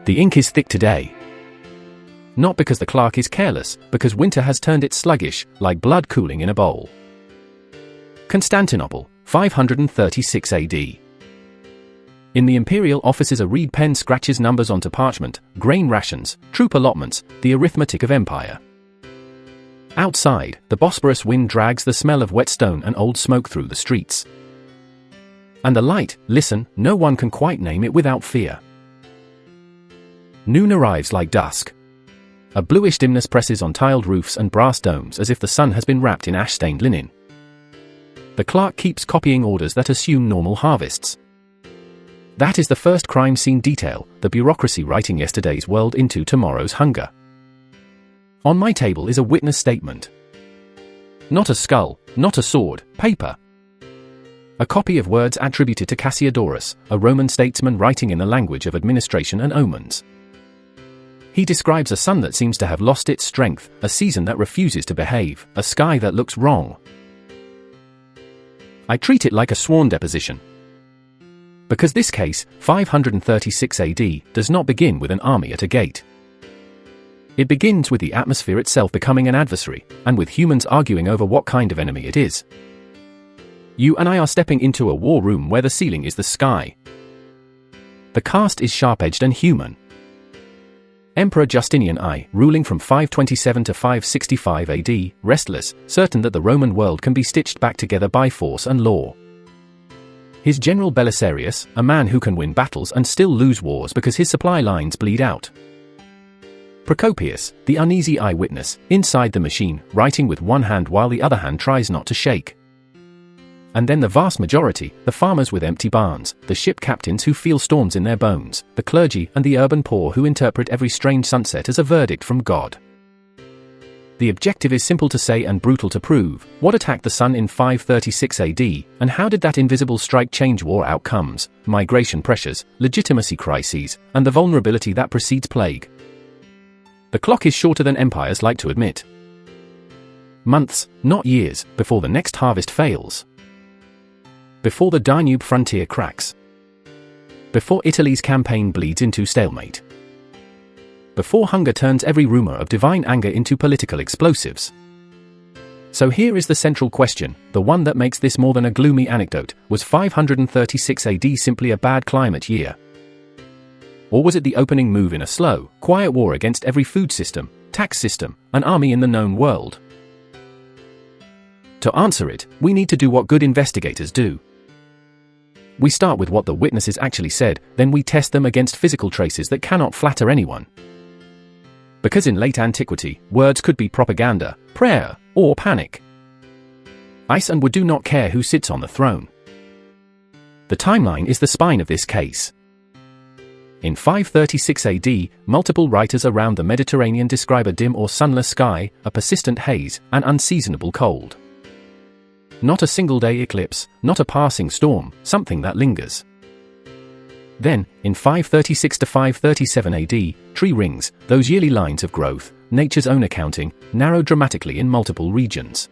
The ink is thick today. Not because the clerk is careless, because winter has turned it sluggish, like blood cooling in a bowl. Constantinople, 536 AD. In the imperial offices a reed pen scratches numbers onto parchment, grain rations, troop allotments, the arithmetic of empire. Outside, the Bosporus wind drags the smell of wet stone and old smoke through the streets. And the light, listen, no one can quite name it without fear. Noon arrives like dusk. A bluish dimness presses on tiled roofs and brass domes as if the sun has been wrapped in ash-stained linen. The clerk keeps copying orders that assume normal harvests. That is the first crime scene detail, the bureaucracy writing yesterday's world into tomorrow's hunger. On my table is a witness statement. Not a skull, not a sword, paper. A copy of words attributed to Cassiodorus, a Roman statesman writing in the language of administration and omens. He describes a sun that seems to have lost its strength, a season that refuses to behave, a sky that looks wrong. I treat it like a sworn deposition. Because this case, 536 AD, does not begin with an army at a gate. It begins with the atmosphere itself becoming an adversary, and with humans arguing over what kind of enemy it is. You and I are stepping into a war room where the ceiling is the sky. The cast is sharp-edged and human. Emperor Justinian I, ruling from 527 to 565 AD, restless, certain that the Roman world can be stitched back together by force and law. His general Belisarius, a man who can win battles and still lose wars because his supply lines bleed out. Procopius, the uneasy eyewitness, inside the machine, writing with one hand while the other hand tries not to shake. And then the vast majority, the farmers with empty barns, the ship captains who feel storms in their bones, the clergy and the urban poor who interpret every strange sunset as a verdict from God. The objective is simple to say and brutal to prove. What attacked the sun in 536 AD, and how did that invisible strike change war outcomes, migration pressures, legitimacy crises, and the vulnerability that precedes plague? The clock is shorter than empires like to admit. Months, not years, before the next harvest fails. Before the Danube frontier cracks. Before Italy's campaign bleeds into stalemate. Before hunger turns every rumor of divine anger into political explosives. So here is the central question, the one that makes this more than a gloomy anecdote: was 536 AD simply a bad climate year? Or was it the opening move in a slow, quiet war against every food system, tax system, and army in the known world? To answer it, we need to do what good investigators do. We start with what the witnesses actually said, then we test them against physical traces that cannot flatter anyone. Because in late antiquity, words could be propaganda, prayer, or panic. Ice and wood do not care who sits on the throne. The timeline is the spine of this case. In 536 AD, multiple writers around the Mediterranean describe a dim or sunless sky, a persistent haze, an unseasonable cold. Not a single-day eclipse, not a passing storm, something that lingers. Then, in 536 to 537 AD, tree rings, those yearly lines of growth, nature's own accounting, narrow dramatically in multiple regions.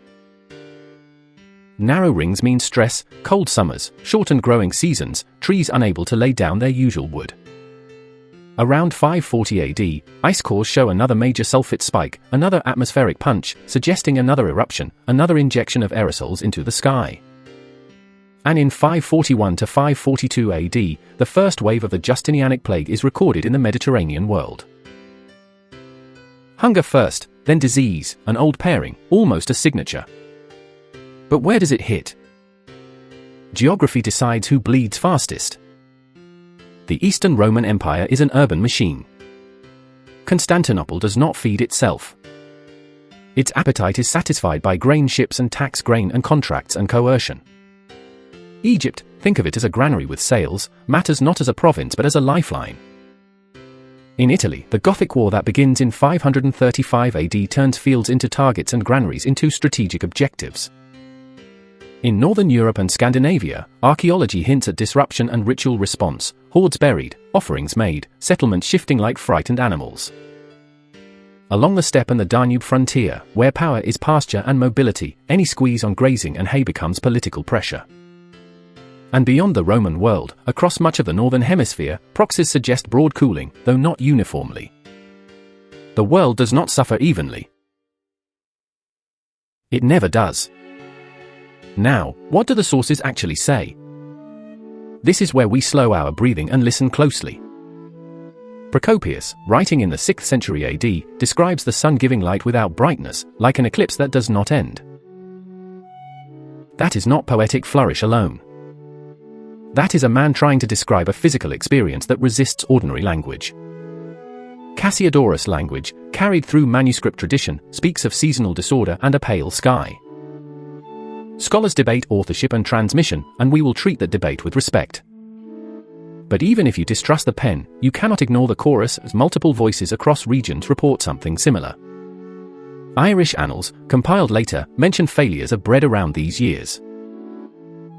Narrow rings mean stress, cold summers, shortened growing seasons, trees unable to lay down their usual wood. Around 540 AD, ice cores show another major sulfate spike, another atmospheric punch, suggesting another eruption, another injection of aerosols into the sky. And in 541 to 542 AD, the first wave of the Justinianic plague is recorded in the Mediterranean world. Hunger first, then disease, an old pairing, almost a signature. But where does it hit? Geography decides who bleeds fastest. The Eastern Roman Empire is an urban machine. Constantinople does not feed itself. Its appetite is satisfied by grain ships and tax grain and contracts and coercion. Egypt, think of it as a granary with sails, matters not as a province but as a lifeline. In Italy, the Gothic War that begins in 535 AD turns fields into targets and granaries into strategic objectives. In Northern Europe and Scandinavia, archaeology hints at disruption and ritual response, hoards buried, offerings made, settlements shifting like frightened animals. Along the steppe and the Danube frontier, where power is pasture and mobility, any squeeze on grazing and hay becomes political pressure. And beyond the Roman world, across much of the northern hemisphere, proxies suggest broad cooling, though not uniformly. The world does not suffer evenly. It never does. Now, what do the sources actually say? This is where we slow our breathing and listen closely. Procopius, writing in the 6th century AD, describes the sun giving light without brightness, like an eclipse that does not end. That is not poetic flourish alone. That is a man trying to describe a physical experience that resists ordinary language. Cassiodorus language, carried through manuscript tradition, speaks of seasonal disorder and a pale sky. Scholars debate authorship and transmission, and we will treat that debate with respect. But even if you distrust the pen, you cannot ignore the chorus, as multiple voices across regions report something similar. Irish annals, compiled later, mention failures of bread around these years.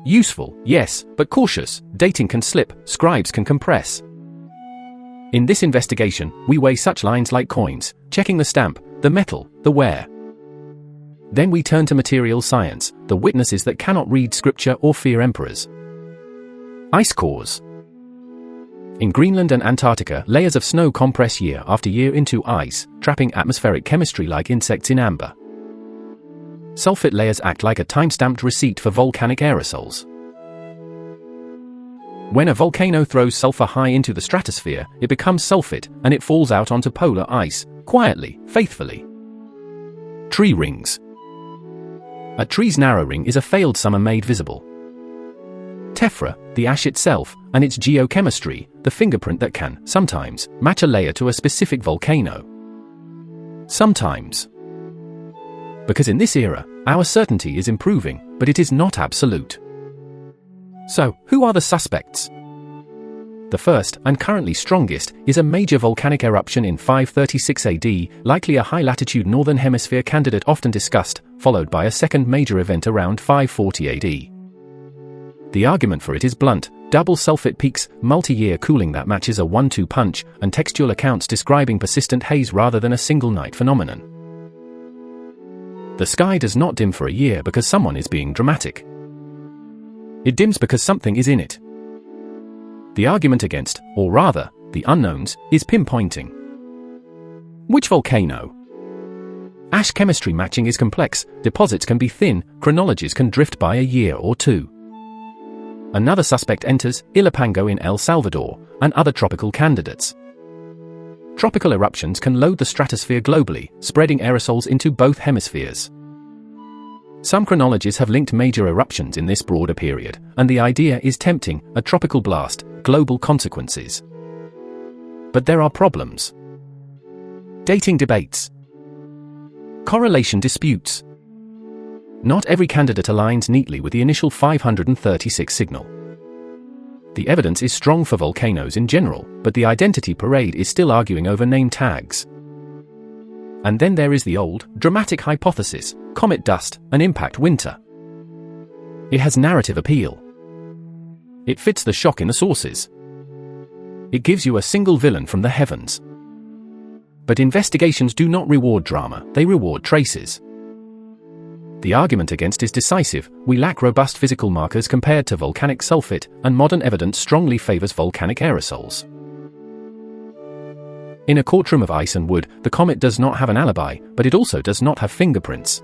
Useful, yes, but cautious. Dating can slip, scribes can compress. In this investigation, we weigh such lines like coins, checking the stamp, the metal, the wear. Then we turn to material science, the witnesses that cannot read scripture or fear emperors. Ice cores. In Greenland and Antarctica, layers of snow compress year after year into ice, trapping atmospheric chemistry like insects in amber. Sulfate layers act like a time-stamped receipt for volcanic aerosols. When a volcano throws sulfur high into the stratosphere, it becomes sulfate, and it falls out onto polar ice, quietly, faithfully. Tree rings. A tree's narrow ring is a failed summer made visible. Tephra, the ash itself, and its geochemistry, the fingerprint that can, sometimes, match a layer to a specific volcano. Sometimes. Because in this era, our certainty is improving, but it is not absolute. So, who are the suspects? The first, and currently strongest, is a major volcanic eruption in 536 AD, likely a high-latitude northern hemisphere candidate often discussed, followed by a second major event around 540 AD. The argument for it is blunt: double sulfate peaks, multi-year cooling that matches a 1-2 punch, and textual accounts describing persistent haze rather than a single night phenomenon. The sky does not dim for a year because someone is being dramatic. It dims because something is in it. The argument against, or rather, the unknowns, is pinpointing. Which volcano? Ash chemistry matching is complex, deposits can be thin, chronologies can drift by a year or two. Another suspect enters, Ilopango in El Salvador, and other tropical candidates. Tropical eruptions can load the stratosphere globally, spreading aerosols into both hemispheres. Some chronologies have linked major eruptions in this broader period, and the idea is tempting: a tropical blast, global consequences. But there are problems. Dating debates. Correlation disputes. Not every candidate aligns neatly with the initial 536 signal. The evidence is strong for volcanoes in general, but the identity parade is still arguing over name tags. And then there is the old, dramatic hypothesis: comet dust, an impact winter. It has narrative appeal. It fits the shock in the sources. It gives you a single villain from the heavens. But investigations do not reward drama, they reward traces. The argument against is decisive: we lack robust physical markers compared to volcanic sulfate, and modern evidence strongly favors volcanic aerosols. In a courtroom of ice and wood, the comet does not have an alibi, but it also does not have fingerprints.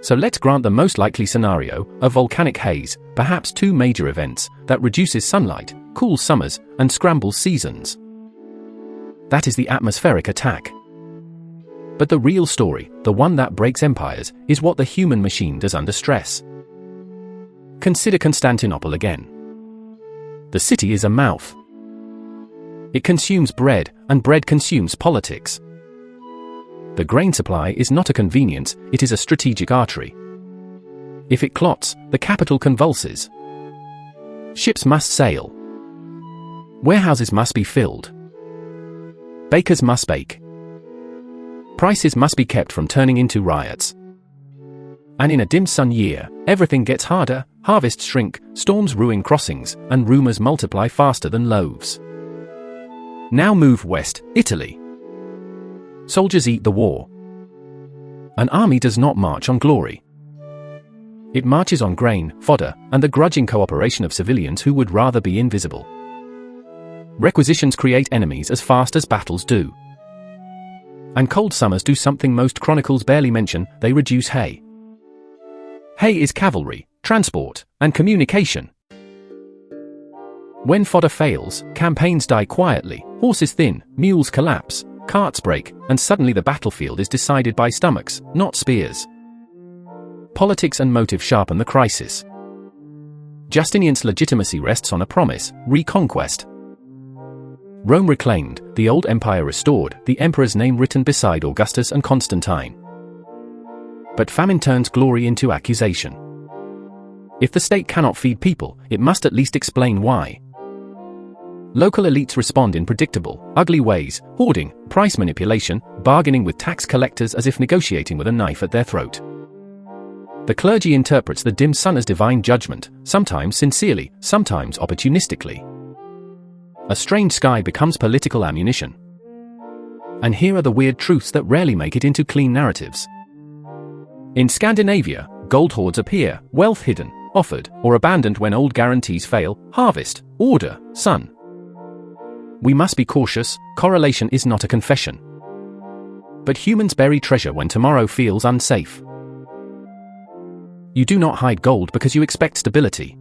So let's grant the most likely scenario, a volcanic haze, perhaps two major events, that reduces sunlight, cools summers, and scrambles seasons. That is the atmospheric attack. But the real story, the one that breaks empires, is what the human machine does under stress. Consider Constantinople again. The city is a mouth. It consumes bread, and bread consumes politics. The grain supply is not a convenience, it is a strategic artery. If it clots, the capital convulses. Ships must sail. Warehouses must be filled. Bakers must bake. Prices must be kept from turning into riots. And in a dim sun year, everything gets harder, harvests shrink, storms ruin crossings, and rumors multiply faster than loaves. Now move west, Italy. Soldiers eat the war. An army does not march on glory. It marches on grain, fodder, and the grudging cooperation of civilians who would rather be invisible. Requisitions create enemies as fast as battles do. And cold summers do something most chronicles barely mention: they reduce hay. Hay is cavalry, transport, and communication. When fodder fails, campaigns die quietly, horses thin, mules collapse, carts break, and suddenly the battlefield is decided by stomachs, not spears. Politics and motive sharpen the crisis. Justinian's legitimacy rests on a promise: reconquest. Rome reclaimed, the old empire restored, the emperor's name written beside Augustus and Constantine. But famine turns glory into accusation. If the state cannot feed people, it must at least explain why. Local elites respond in predictable, ugly ways: hoarding, price manipulation, bargaining with tax collectors as if negotiating with a knife at their throat. The clergy interprets the dim sun as divine judgment, sometimes sincerely, sometimes opportunistically. A strange sky becomes political ammunition. And here are the weird truths that rarely make it into clean narratives. In Scandinavia, gold hoards appear, wealth hidden, offered, or abandoned when old guarantees fail: harvest, order, sun. We must be cautious, correlation is not a confession. But humans bury treasure when tomorrow feels unsafe. You do not hide gold because you expect stability.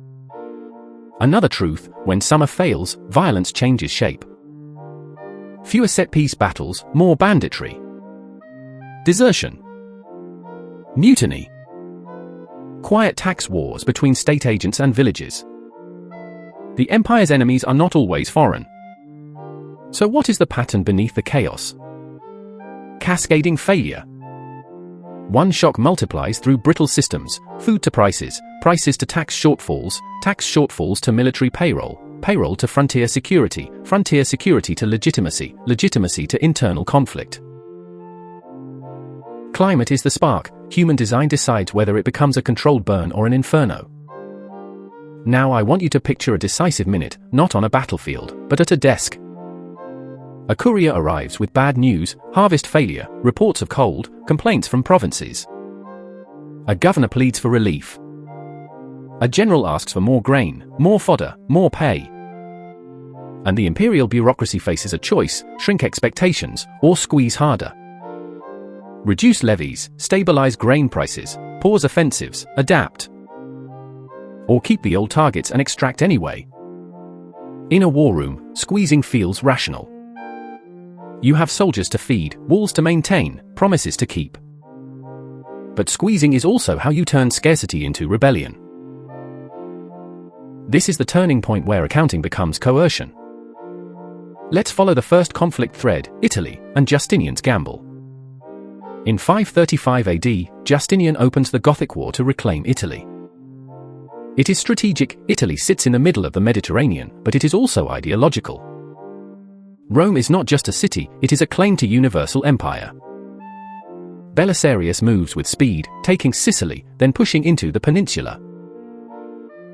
Another truth: when summer fails, violence changes shape. Fewer set-piece battles, more banditry. Desertion. Mutiny. Quiet tax wars between state agents and villages. The empire's enemies are not always foreign. So what is the pattern beneath the chaos? Cascading failure. One shock multiplies through brittle systems: food to prices, prices to tax shortfalls to military payroll, payroll to frontier security to legitimacy, legitimacy to internal conflict. Climate is the spark. Human design decides whether it becomes a controlled burn or an inferno. Now I want you to picture a decisive minute, not on a battlefield, but at a desk. A courier arrives with bad news: harvest failure, reports of cold, complaints from provinces. A governor pleads for relief. A general asks for more grain, more fodder, more pay. And the imperial bureaucracy faces a choice: shrink expectations, or squeeze harder. Reduce levies, stabilize grain prices, pause offensives, adapt. Or keep the old targets and extract anyway. In a war room, squeezing feels rational. You have soldiers to feed, walls to maintain, promises to keep. But squeezing is also how you turn scarcity into rebellion. This is the turning point where accounting becomes coercion. Let's follow the first conflict thread: Italy and Justinian's gamble. In 535 AD, Justinian opens the Gothic War to reclaim Italy. It is strategic. Italy sits in the middle of the Mediterranean, but it is also ideological. Rome is not just a city, it is a claim to universal empire. Belisarius moves with speed, taking Sicily, then pushing into the peninsula.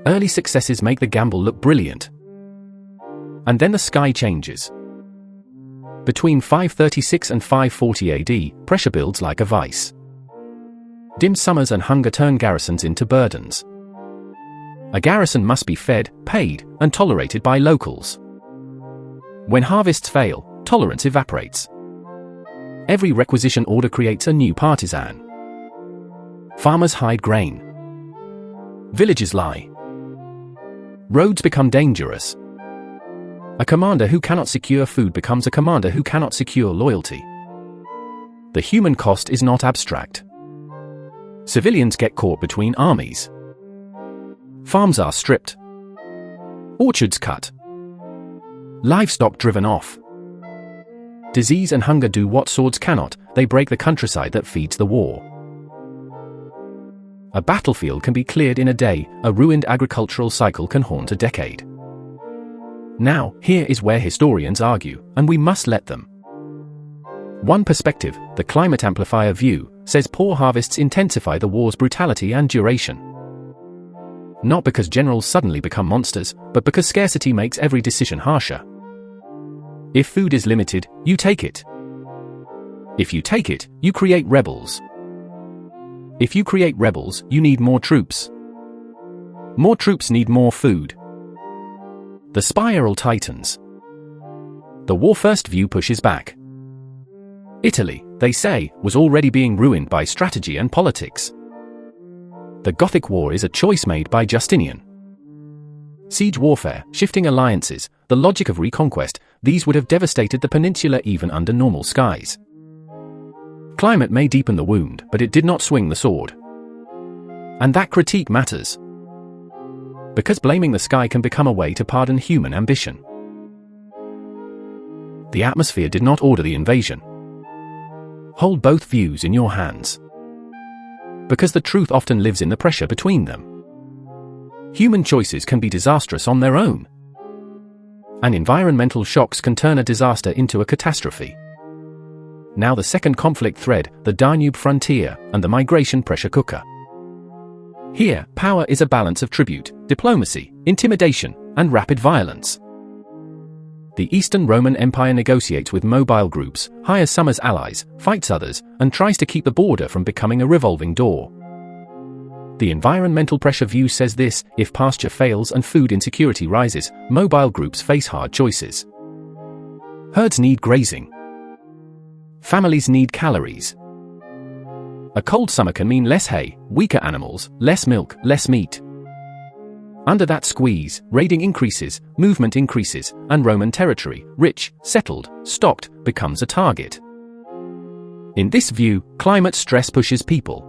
Early successes make the gamble look brilliant. And then the sky changes. Between 536 and 540 AD, pressure builds like a vice. Dim summers and hunger turn garrisons into burdens. A garrison must be fed, paid, and tolerated by locals. When harvests fail, tolerance evaporates. Every requisition order creates a new partisan. Farmers hide grain. Villages lie. Roads become dangerous. A commander who cannot secure food becomes a commander who cannot secure loyalty. The human cost is not abstract. Civilians get caught between armies. Farms are stripped. Orchards cut. Livestock driven off. Disease and hunger do what swords cannot: they break the countryside that feeds the war. A battlefield can be cleared in a day, a ruined agricultural cycle can haunt a decade. Now, here is where historians argue, and we must let them. One perspective, the climate amplifier view, says poor harvests intensify the war's brutality and duration. Not because generals suddenly become monsters, but because scarcity makes every decision harsher. If food is limited, you take it. If you take it, you create rebels. If you create rebels, you need more troops. More troops need more food. The spiral tightens. The war-first view pushes back. Italy, they say, was already being ruined by strategy and politics. The Gothic War is a choice made by Justinian. Siege warfare, shifting alliances, the logic of reconquest, these would have devastated the peninsula even under normal skies. Climate may deepen the wound, but it did not swing the sword. And that critique matters. Because blaming the sky can become a way to pardon human ambition. The atmosphere did not order the invasion. Hold both views in your hands. Because the truth often lives in the pressure between them. Human choices can be disastrous on their own. And environmental shocks can turn a disaster into a catastrophe. Now the second conflict thread, the Danube frontier, and the migration pressure cooker. Here, power is a balance of tribute, diplomacy, intimidation, and rapid violence. The Eastern Roman Empire negotiates with mobile groups, hires some as allies, fights others, and tries to keep the border from becoming a revolving door. The environmental pressure view says this: if pasture fails and food insecurity rises, mobile groups face hard choices. Herds need grazing. Families need calories. A cold summer can mean less hay, weaker animals, less milk, less meat. Under that squeeze, raiding increases, movement increases, and Roman territory, rich, settled, stocked, becomes a target. In this view, climate stress pushes people.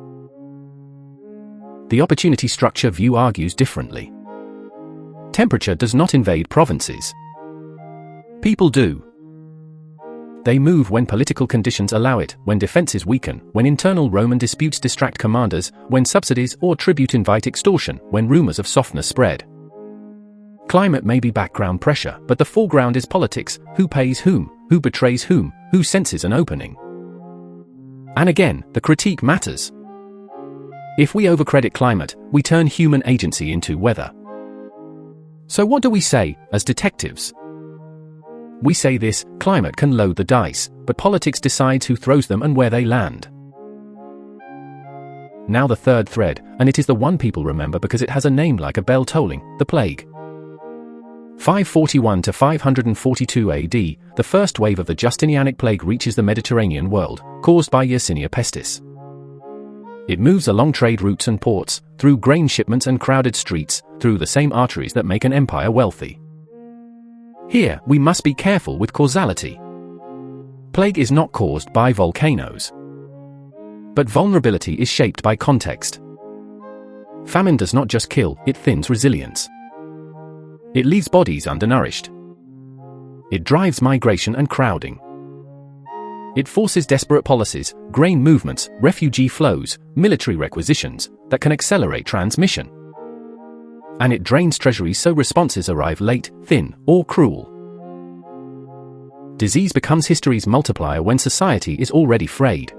The opportunity structure view argues differently. Temperature does not invade provinces. People do. They move when political conditions allow it, when defenses weaken, when internal Roman disputes distract commanders, when subsidies or tribute invite extortion, when rumors of softness spread. Climate may be background pressure, but the foreground is politics: who pays whom, who betrays whom, who senses an opening. And again, the critique matters. If we overcredit climate, we turn human agency into weather. So what do we say, as detectives? We say this: climate can load the dice, but politics decides who throws them and where they land. Now the third thread, and it is the one people remember because it has a name like a bell tolling: the plague. 541 to 542 AD, the first wave of the Justinianic plague reaches the Mediterranean world, caused by Yersinia pestis. It moves along trade routes and ports, through grain shipments and crowded streets, through the same arteries that make an empire wealthy. Here, we must be careful with causality. Plague is not caused by volcanoes. But vulnerability is shaped by context. Famine does not just kill, it thins resilience. It leaves bodies undernourished. It drives migration and crowding. It forces desperate policies, grain movements, refugee flows, military requisitions, that can accelerate transmission. And it drains treasuries so responses arrive late, thin, or cruel. Disease becomes history's multiplier when society is already frayed.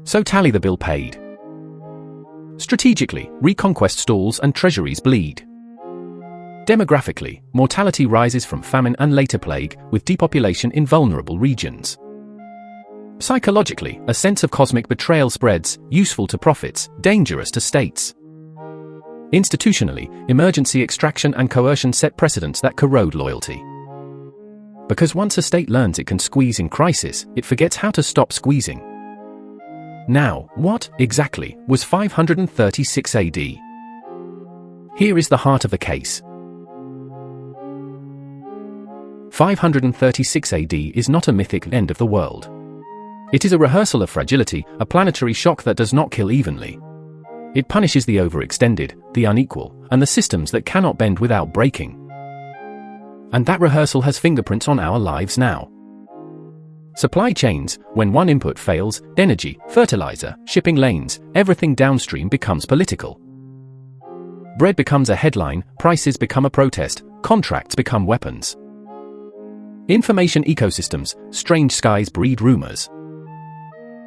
So tally the bill paid. Strategically, reconquest stalls and treasuries bleed. Demographically, mortality rises from famine and later plague, with depopulation in vulnerable regions. Psychologically, a sense of cosmic betrayal spreads, useful to prophets, dangerous to states. Institutionally, emergency extraction and coercion set precedents that corrode loyalty. Because once a state learns it can squeeze in crisis, it forgets how to stop squeezing. Now, what, exactly, was 536 AD? Here is the heart of the case. 536 AD is not a mythic end of the world. It is a rehearsal of fragility, a planetary shock that does not kill evenly. It punishes the overextended, the unequal, and the systems that cannot bend without breaking. And that rehearsal has fingerprints on our lives now. Supply chains: when one input fails, energy, fertilizer, shipping lanes, everything downstream becomes political. Bread becomes a headline, prices become a protest, contracts become weapons. Information ecosystems: strange skies breed rumors.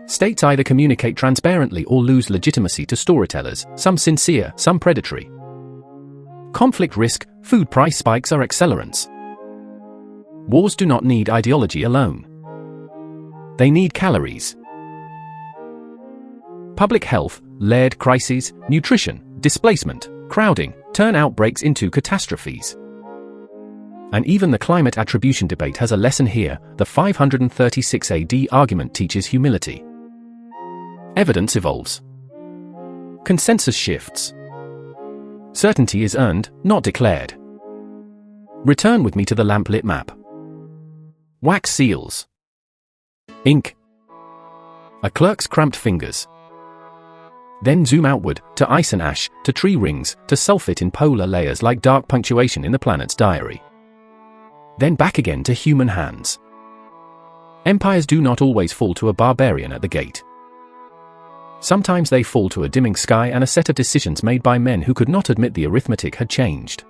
States either communicate transparently or lose legitimacy to storytellers, some sincere, some predatory. Conflict risk: food price spikes are accelerants. Wars do not need ideology alone. They need calories. Public health: layered crises, nutrition, displacement, crowding, turn outbreaks into catastrophes. And even the climate attribution debate has a lesson here. The 536 AD argument teaches humility. Evidence evolves. Consensus shifts. Certainty is earned, not declared. Return with me to the lamplit map. Wax seals. Ink. A clerk's cramped fingers. Then zoom outward, to ice and ash, to tree rings, to sulfate in polar layers like dark punctuation in the planet's diary. Then back again to human hands. Empires do not always fall to a barbarian at the gate. Sometimes they fall to a dimming sky and a set of decisions made by men who could not admit the arithmetic had changed.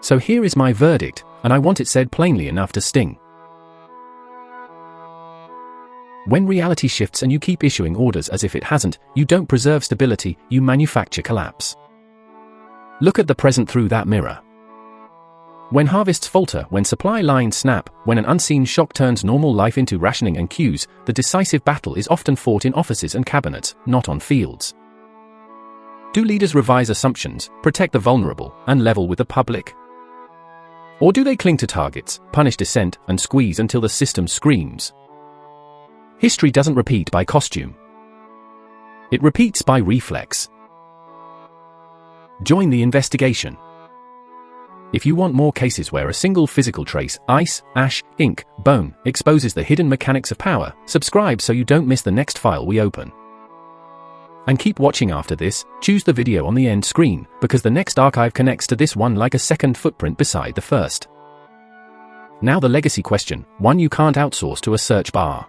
So here is my verdict, and I want it said plainly enough to sting. When reality shifts and you keep issuing orders as if it hasn't, you don't preserve stability, you manufacture collapse. Look at the present through that mirror. When harvests falter, when supply lines snap, when an unseen shock turns normal life into rationing and queues, the decisive battle is often fought in offices and cabinets, not on fields. Do leaders revise assumptions, protect the vulnerable, and level with the public? Or do they cling to targets, punish dissent, and squeeze until the system screams? History doesn't repeat by costume. It repeats by reflex. Join the investigation. If you want more cases where a single physical trace, ice, ash, ink, bone, exposes the hidden mechanics of power, subscribe so you don't miss the next file we open. And keep watching after this. Choose the video on the end screen, because the next archive connects to this one like a second footprint beside the first. Now the legacy question, one you can't outsource to a search bar.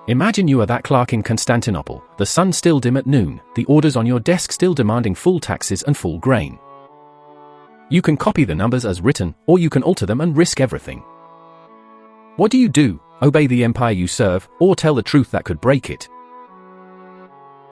Imagine you are that clerk in Constantinople, the sun still dim at noon, the orders on your desk still demanding full taxes and full grain. You can copy the numbers as written, or you can alter them and risk everything. What do? Obey the empire you serve, or tell the truth that could break it?